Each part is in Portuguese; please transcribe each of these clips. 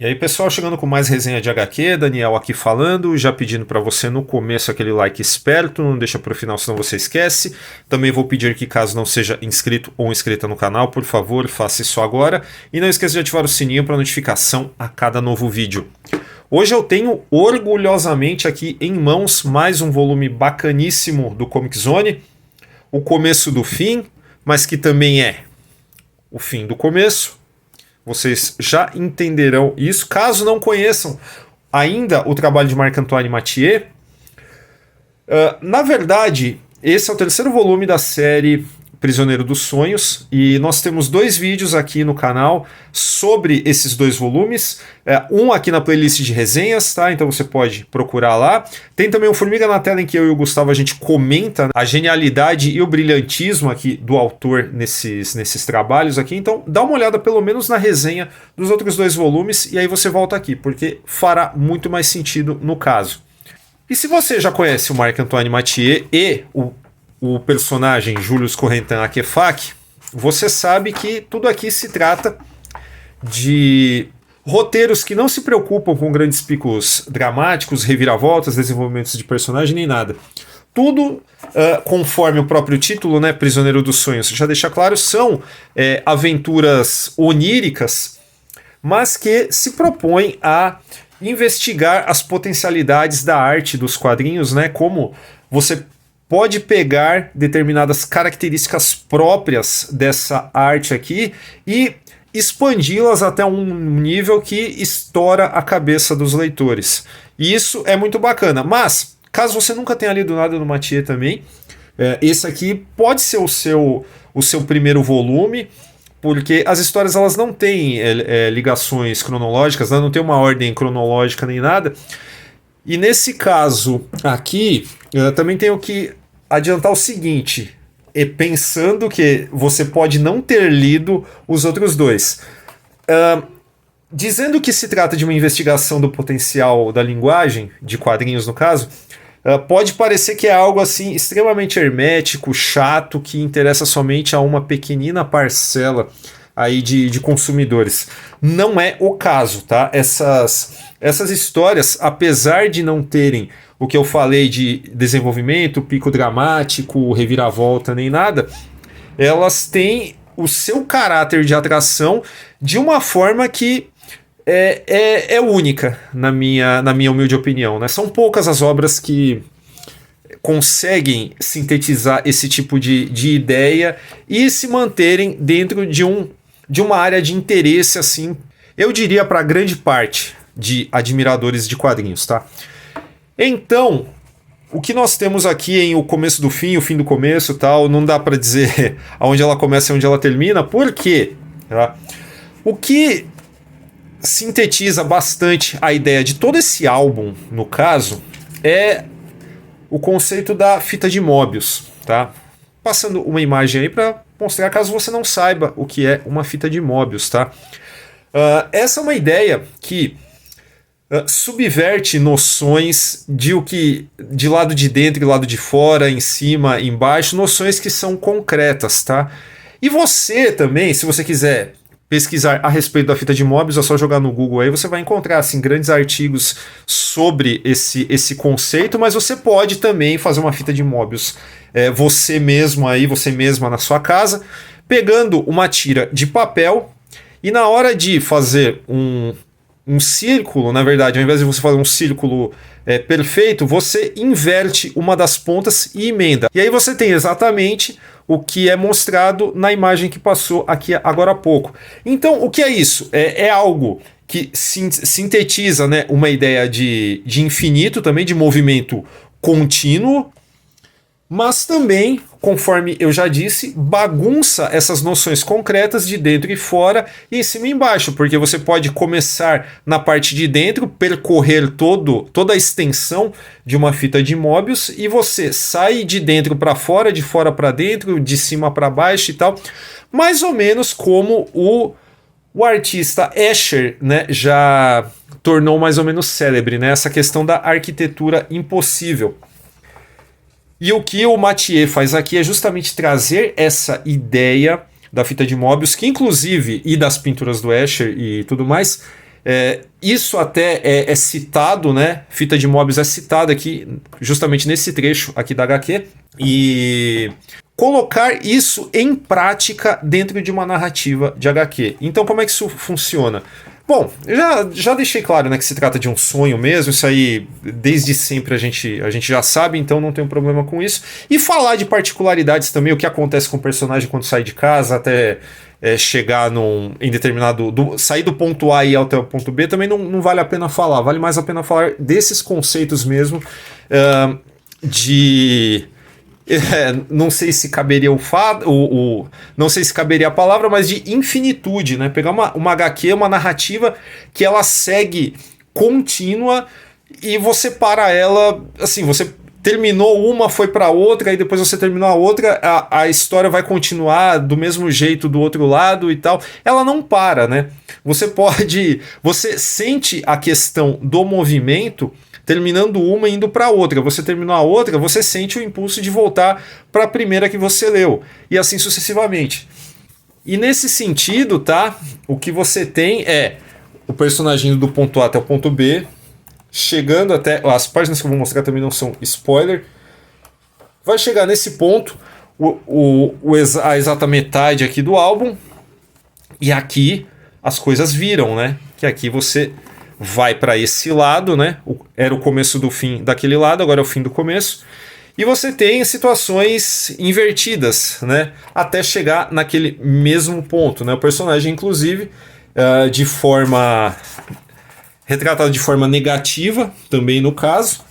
E aí, pessoal, chegando com mais resenha de HQ, Daniel aqui falando, já pedindo para você no começo aquele like esperto, não deixa para o final senão você esquece. Também vou pedir que caso não seja inscrito ou inscrita no canal, por favor, faça isso agora. E não esqueça de ativar o sininho para notificação a cada novo vídeo. Hoje eu tenho orgulhosamente aqui em mãos mais um volume bacaníssimo do Comic Zone, o começo do fim, mas que também é o fim do começo. Vocês já entenderão isso. Caso não conheçam ainda o trabalho de Marc-Antoine Mathieu, na verdade, esse é o terceiro volume da série Prisioneiro dos Sonhos, e nós temos dois vídeos aqui no canal sobre esses dois volumes, um aqui na playlist de resenhas, tá? Então você pode procurar lá. Tem também o Formiga na Tela, em que eu e o Gustavo a gente comenta a genialidade e o brilhantismo aqui do autor nesses trabalhos aqui. Então dá uma olhada pelo menos na resenha dos outros dois volumes e aí você volta aqui, porque fará muito mais sentido no caso. E se você já conhece o Marc-Antoine Mathieu e o personagem Julius Corentin Akefak, você sabe que tudo aqui se trata de roteiros que não se preocupam com grandes picos dramáticos, reviravoltas, desenvolvimentos de personagem, nem nada. Tudo, conforme o próprio título, né, Prisioneiro dos Sonhos, já deixa claro, são aventuras oníricas, mas que se propõem a investigar as potencialidades da arte dos quadrinhos, né, como você pode pegar determinadas características próprias dessa arte aqui e expandi-las até um nível que estoura a cabeça dos leitores. E isso é muito bacana. Mas, caso você nunca tenha lido nada do Mathieu também, esse aqui pode ser o seu primeiro volume, porque as histórias elas não têm ligações cronológicas, né? Não tem uma ordem cronológica nem nada. E nesse caso aqui, eu também tenho que adiantar o seguinte, pensando que você pode não ter lido os outros dois. Dizendo que se trata de uma investigação do potencial da linguagem, de quadrinhos no caso, pode parecer que é algo assim extremamente hermético, chato, que interessa somente a uma pequenina parcela aí de consumidores. Não é o caso, tá? Essas histórias, apesar de não terem o que eu falei de desenvolvimento, pico dramático, reviravolta, nem nada, elas têm o seu caráter de atração de uma forma que é única, na minha humilde opinião, né? São poucas as obras que conseguem sintetizar esse tipo de ideia e se manterem dentro de uma área de interesse, assim, eu diria para grande parte de admiradores de quadrinhos, tá? Então, o que nós temos aqui em o começo do fim, o fim do começo, tal, não dá para dizer aonde ela começa e onde ela termina, porque tá? O que sintetiza bastante a ideia de todo esse álbum, no caso, é o conceito da fita de Mobius, tá? Passando uma imagem aí para mostrar, caso você não saiba o que é uma fita de Mobius, tá? Essa é uma ideia que subverte noções de lado de dentro e lado de fora, em cima, embaixo, noções que são concretas, tá? E você também, se você quiser pesquisar a respeito da fita de Mobius, é só jogar no Google aí, você vai encontrar assim, grandes artigos sobre esse conceito, mas você pode também fazer uma fita de Mobius você mesmo aí, você mesma na sua casa, pegando uma tira de papel e na hora de fazer um círculo, na verdade, ao invés de você fazer um círculo perfeito, você inverte uma das pontas e emenda. E aí você tem exatamente o que é mostrado na imagem que passou aqui agora há pouco. Então, o que é isso? É algo que sintetiza, né, uma ideia de infinito, também de movimento contínuo, mas também, conforme eu já disse, bagunça essas noções concretas de dentro e fora, e em cima e embaixo, porque você pode começar na parte de dentro, percorrer toda a extensão de uma fita de Mobius, e você sai de dentro para fora, de fora para dentro, de cima para baixo e tal, mais ou menos como o artista Escher, né, já tornou mais ou menos célebre, né, essa questão da arquitetura impossível. E o que o Mathieu faz aqui é justamente trazer essa ideia da fita de Mobius, que inclusive, e das pinturas do Escher e tudo mais, Isso até é citado, né? Fita de Mobius é citada aqui, justamente nesse trecho aqui da HQ. E colocar isso em prática dentro de uma narrativa de HQ. Então, como é que isso funciona? Bom, já deixei claro, né, que se trata de um sonho mesmo, isso aí desde sempre a gente já sabe, então não tem um problema com isso. E falar de particularidades também, o que acontece com o personagem quando sai de casa até chegar em determinado... sair do ponto A e ir até o ponto B também não vale a pena falar, vale mais a pena falar desses conceitos mesmo de... não sei se caberia não sei se caberia a palavra, mas de infinitude, né? Pegar uma HQ, uma narrativa que ela segue contínua e você para ela, assim, você terminou uma, foi para outra, e depois você terminou a outra, a história vai continuar do mesmo jeito do outro lado e tal. Ela não para, né? Você sente a questão do movimento terminando uma e indo para outra. Você terminou a outra, você sente o impulso de voltar para a primeira que você leu, e assim sucessivamente. E nesse sentido, tá? O que você tem é o personagem do ponto A até o ponto B, chegando até... As páginas que eu vou mostrar também não são spoiler. Vai chegar nesse ponto, a exata metade aqui do álbum, e aqui as coisas viram, né? Que aqui você vai para esse lado, né? Era o começo do fim daquele lado, agora é o fim do começo. E você tem situações invertidas, né? Até chegar naquele mesmo ponto, né? O personagem, inclusive, retratado de forma negativa, também no caso.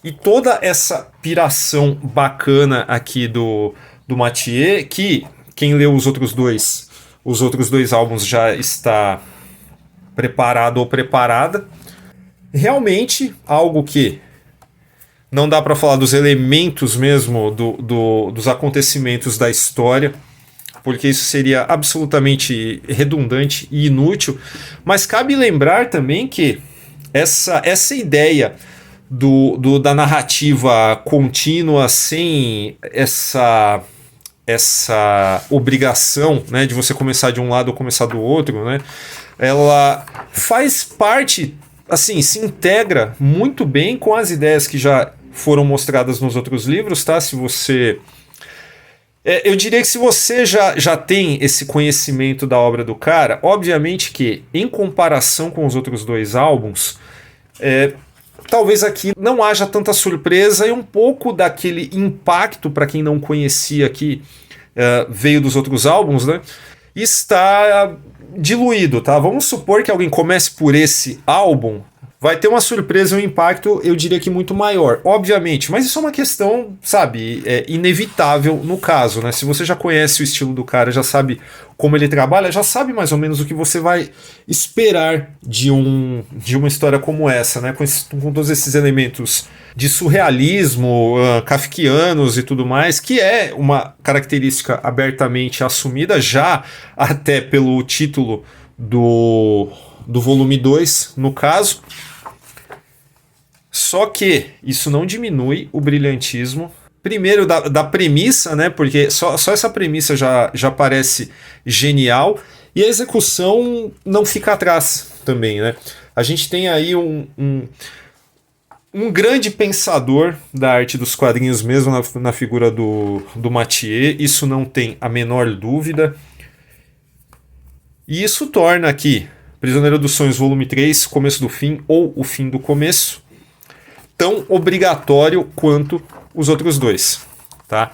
E toda essa piração bacana aqui do Mathieu, que quem leu os outros dois álbuns já está preparado ou preparada. Realmente algo que não dá para falar dos elementos mesmo dos acontecimentos da história, porque isso seria absolutamente redundante e inútil, mas cabe lembrar também que essa ideia da narrativa contínua, sem essa obrigação, né, de você começar de um lado ou começar do outro, né, ela faz parte, assim, se integra muito bem com as ideias que já foram mostradas nos outros livros, tá? Se você... eu diria que se você já tem esse conhecimento da obra do cara, obviamente que, em comparação com os outros dois álbuns, talvez aqui não haja tanta surpresa, e um pouco daquele impacto, para quem não conhecia aqui, veio dos outros álbuns, né? Está diluído, tá? Vamos supor que alguém comece por esse álbum, vai ter uma surpresa e um impacto, eu diria que muito maior, obviamente, mas isso é uma questão, sabe, inevitável no caso, né? Se você já conhece o estilo do cara, já sabe como ele trabalha, já sabe mais ou menos o que você vai esperar de uma história como essa, né? Com todos esses elementos de surrealismo, kafkianos e tudo mais, que é uma característica abertamente assumida já até pelo título do volume 2, no caso. Só que isso não diminui o brilhantismo, primeiro da premissa, né? Porque só essa premissa já parece genial, e a execução não fica atrás também, né? A gente tem aí um grande pensador da arte dos quadrinhos mesmo na figura do Mathieu, isso não tem a menor dúvida. E isso torna aqui Prisioneiro dos Sonhos volume 3, Começo do Fim, ou O Fim do Começo, tão obrigatório quanto os outros dois, tá?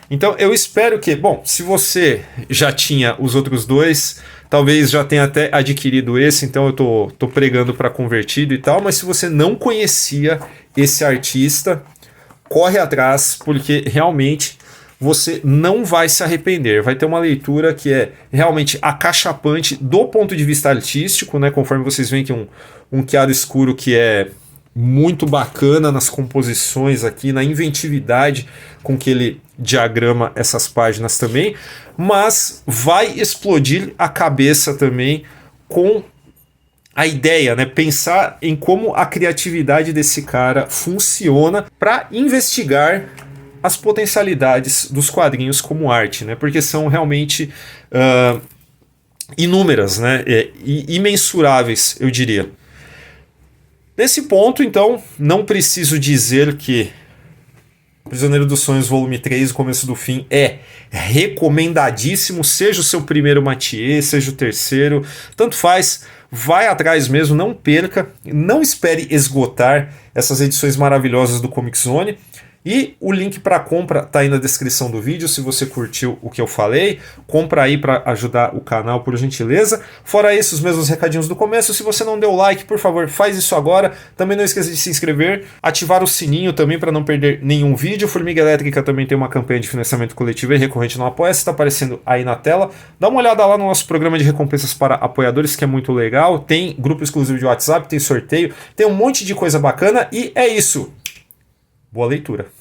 Então eu espero que, bom, se você já tinha os outros dois, talvez já tenha até adquirido esse, então eu tô pregando para convertido e tal, mas se você não conhecia esse artista, corre atrás, porque realmente você não vai se arrepender. Vai ter uma leitura que é realmente acachapante do ponto de vista artístico, né? Conforme vocês veem que um chiaro escuro que é muito bacana nas composições aqui, na inventividade com que ele diagrama essas páginas também, mas vai explodir a cabeça também com a ideia, né? Pensar em como a criatividade desse cara funciona para investigar as potencialidades dos quadrinhos como arte, né? Porque são realmente inúmeras, né? Imensuráveis, eu diria. Nesse ponto, então, não preciso dizer que Prisioneiro dos Sonhos Volume 3, O Começo do Fim, é recomendadíssimo, seja o seu primeiro métier, seja o terceiro, tanto faz, vai atrás mesmo, não perca, não espere esgotar essas edições maravilhosas do Comic Zone. E o link para compra tá aí na descrição do vídeo, se você curtiu o que eu falei, compra aí para ajudar o canal, por gentileza. Fora esses mesmos recadinhos do começo, se você não deu like, por favor, faz isso agora. Também não esqueça de se inscrever, ativar o sininho também para não perder nenhum vídeo. Formiga Elétrica também tem uma campanha de financiamento coletivo e recorrente no Apoia-se, está aparecendo aí na tela. Dá uma olhada lá no nosso programa de recompensas para apoiadores, que é muito legal. Tem grupo exclusivo de WhatsApp, tem sorteio, tem um monte de coisa bacana e é isso. Boa leitura.